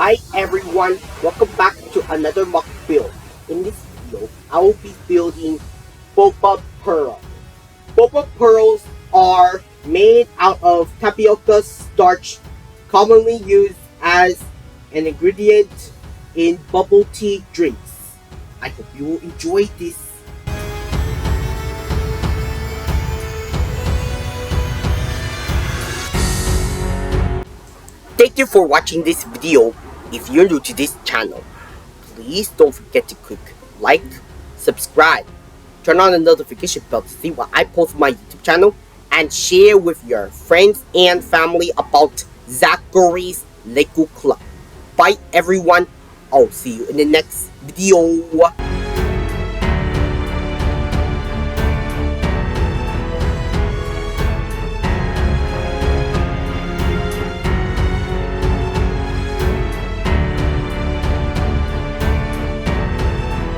Hi everyone, welcome back to another MOC Build. In this video, I will be building Boba Pearls. Boba Pearls are made out of tapioca starch, commonly used as an ingredient in bubble tea drinks. I hope you will enjoy this. Thank you for watching this video. If you're new to this channel, please don't forget to click like, subscribe, turn on the notification bell to see what I post on my YouTube channel, and share with your friends and family about Zachary's Lego Club. Bye everyone, I'll see you in the next video.